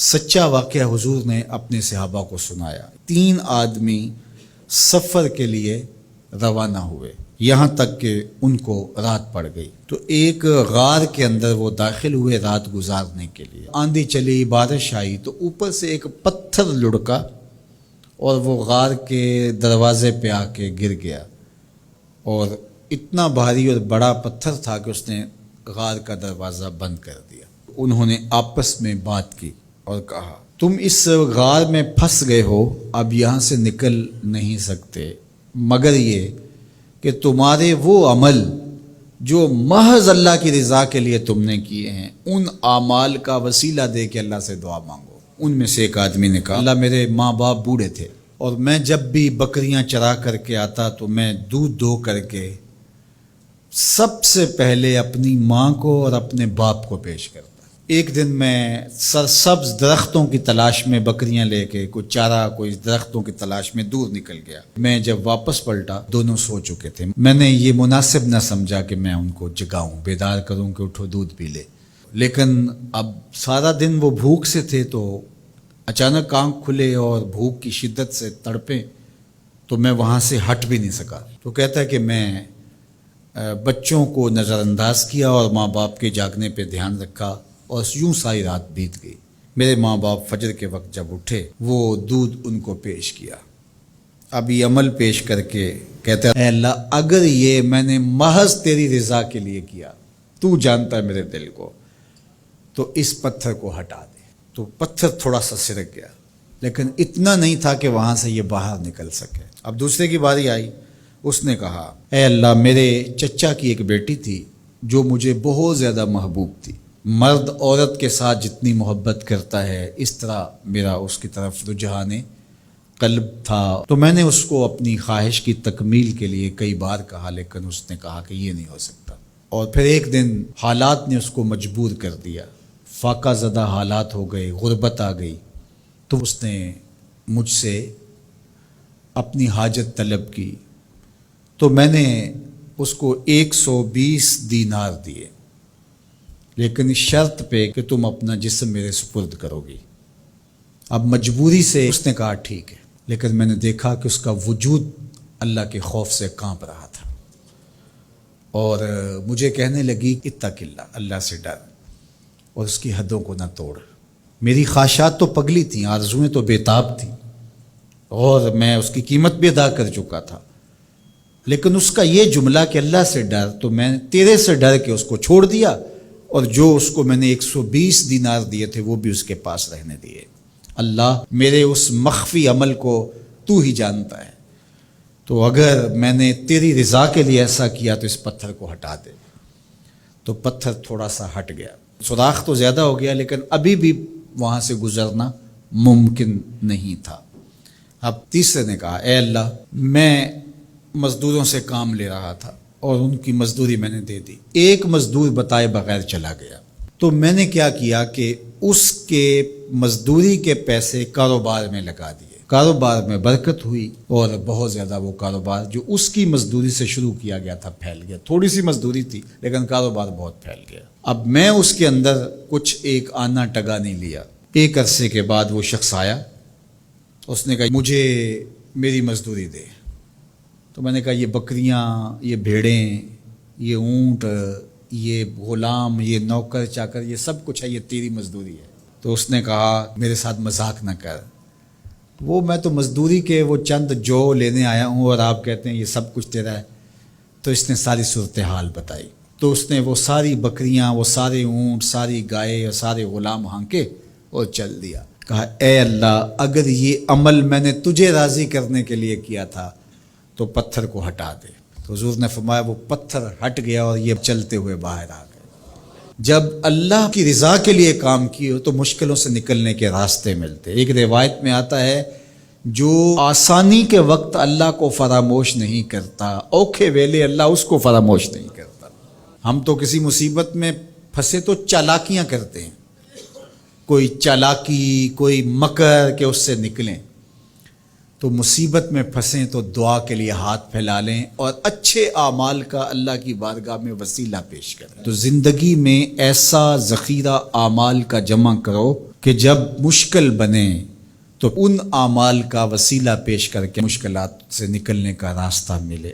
سچا واقعہ حضور نے اپنے صحابہ کو سنایا۔ 3 آدمی سفر کے لیے روانہ ہوئے، یہاں تک کہ ان کو رات پڑ گئی تو ایک غار کے اندر وہ داخل ہوئے رات گزارنے کے لیے۔ آندھی چلی، بارش آئی تو اوپر سے ایک پتھر لڑکا اور وہ غار کے دروازے پہ آ کے گر گیا، اور اتنا بھاری اور بڑا پتھر تھا کہ اس نے غار کا دروازہ بند کر دیا۔ انہوں نے آپس میں بات کی اور کہا، تم اس غار میں پھنس گئے ہو، اب یہاں سے نکل نہیں سکتے مگر یہ کہ تمہارے وہ عمل جو محض اللہ کی رضا کے لیے تم نے کیے ہیں، ان اعمال کا وسیلہ دے کے اللہ سے دعا مانگو۔ ان میں سے ایک آدمی نے کہا، اللہ میرے ماں باپ بوڑھے تھے اور میں جب بھی بکریاں چرا کر کے آتا تو میں دودھ دو کر کے سب سے پہلے اپنی ماں کو اور اپنے باپ کو پیش کرتا۔ ایک دن میں سرسبز درختوں کی تلاش میں بکریاں لے کے کوئی چارہ کوئی درختوں کی تلاش میں دور نکل گیا۔ میں جب واپس پلٹا دونوں سو چکے تھے۔ میں نے یہ مناسب نہ سمجھا کہ میں ان کو جگاؤں، بیدار کروں کہ اٹھو دودھ پی لے، لیکن اب سارا دن وہ بھوک سے تھے تو اچانک آنکھ کھلے اور بھوک کی شدت سے تڑپے تو میں وہاں سے ہٹ بھی نہیں سکا۔ تو کہتا ہے کہ میں بچوں کو نظر انداز کیا اور ماں باپ کے جاگنے پہ دھیان رکھا، اور یوں ساری رات بیت گئی۔ میرے ماں باپ فجر کے وقت جب اٹھے وہ دودھ ان کو پیش کیا۔ اب یہ عمل پیش کر کے کہتا ہے، اے اللہ اگر یہ میں نے محض تیری رضا کے لیے کیا، تو جانتا ہے میرے دل کو، تو اس پتھر کو ہٹا دے۔ تو پتھر تھوڑا سا سرک گیا، لیکن اتنا نہیں تھا کہ وہاں سے یہ باہر نکل سکے۔ اب دوسرے کی باری آئی، اس نے کہا، اے اللہ میرے چچا کی ایک بیٹی تھی جو مجھے بہت زیادہ محبوب تھی، مرد عورت کے ساتھ جتنی محبت کرتا ہے اس طرح میرا اس کی طرف رجحان قلب تھا، تو میں نے اس کو اپنی خواہش کی تکمیل کے لیے کئی بار کہا، لیکن اس نے کہا کہ یہ نہیں ہو سکتا۔ اور پھر ایک دن حالات نے اس کو مجبور کر دیا، فاقہ زدہ حالات ہو گئے، غربت آ گئی، تو اس نے مجھ سے اپنی حاجت طلب کی، تو میں نے اس کو 120 دینار دیے، لیکن اس شرط پہ کہ تم اپنا جسم میرے سپرد کرو گی۔ اب مجبوری سے اس نے کہا ٹھیک ہے، لیکن میں نے دیکھا کہ اس کا وجود اللہ کے خوف سے کانپ رہا تھا، اور مجھے کہنے لگی اتق اللہ، اللہ سے ڈر اور اس کی حدوں کو نہ توڑ۔ میری خواہشات تو پگلی تھیں، آرزویں تو بےتاب تھیں، اور میں اس کی قیمت بھی ادا کر چکا تھا، لیکن اس کا یہ جملہ کہ اللہ سے ڈر، تو میں تیرے سے ڈر کے اس کو چھوڑ دیا، اور جو اس کو میں نے 120 دینار دیے تھے وہ بھی اس کے پاس رہنے دیے۔ اللہ میرے اس مخفی عمل کو تو ہی جانتا ہے، تو اگر میں نے تیری رضا کے لیے ایسا کیا تو اس پتھر کو ہٹا دے۔ تو پتھر تھوڑا سا ہٹ گیا، سوراخ تو زیادہ ہو گیا لیکن ابھی بھی وہاں سے گزرنا ممکن نہیں تھا۔ اب تیسرے نے کہا، اے اللہ میں مزدوروں سے کام لے رہا تھا اور ان کی مزدوری میں نے دے دی، ایک مزدور بتائے بغیر چلا گیا، تو میں نے کیا کیا کہ اس کے مزدوری کے پیسے کاروبار میں لگا دیے، کاروبار میں برکت ہوئی، اور بہت زیادہ وہ کاروبار جو اس کی مزدوری سے شروع کیا گیا تھا پھیل گیا۔ تھوڑی سی مزدوری تھی لیکن کاروبار بہت پھیل گیا۔ اب میں اس کے اندر کچھ ایک آنا ٹگا نہیں لیا۔ ایک عرصے کے بعد وہ شخص آیا، اس نے کہا مجھے میری مزدوری دے۔ تو میں نے کہا یہ بکریاں، یہ بھیڑیں، یہ اونٹ، یہ غلام، یہ نوکر چاکر، یہ سب کچھ ہے، یہ تیری مزدوری ہے۔ تو اس نے کہا میرے ساتھ مذاق نہ کر، وہ میں تو مزدوری کے وہ چند جو لینے آیا ہوں اور آپ کہتے ہیں یہ سب کچھ تیرا ہے۔ تو اس نے ساری صورتحال بتائی، تو اس نے وہ ساری بکریاں، وہ سارے اونٹ، ساری گائے اور سارے غلام ہانکے اور چل دیا۔ کہا اے اللہ اگر یہ عمل میں نے تجھے راضی کرنے کے لیے کیا تھا تو پتھر کو ہٹا دے۔ تو حضور نے فرمایا وہ پتھر ہٹ گیا اور یہ چلتے ہوئے باہر آ گئے۔ جب اللہ کی رضا کے لیے کام کیے تو مشکلوں سے نکلنے کے راستے ملتے۔ ایک روایت میں آتا ہے جو آسانی کے وقت اللہ کو فراموش نہیں کرتا، اوکھے ویلے اللہ اس کو فراموش نہیں کرتا۔ ہم تو کسی مصیبت میں پھنسے تو چالاکیاں کرتے ہیں، کوئی چالاکی، کوئی مکر کہ اس سے نکلیں۔ تو مصیبت میں پھنسیں تو دعا کے لیے ہاتھ پھیلا لیں اور اچھے اعمال کا اللہ کی بارگاہ میں وسیلہ پیش کریں۔ تو زندگی میں ایسا ذخیرہ اعمال کا جمع کرو کہ جب مشکل بنے تو ان اعمال کا وسیلہ پیش کر کے مشکلات سے نکلنے کا راستہ ملے.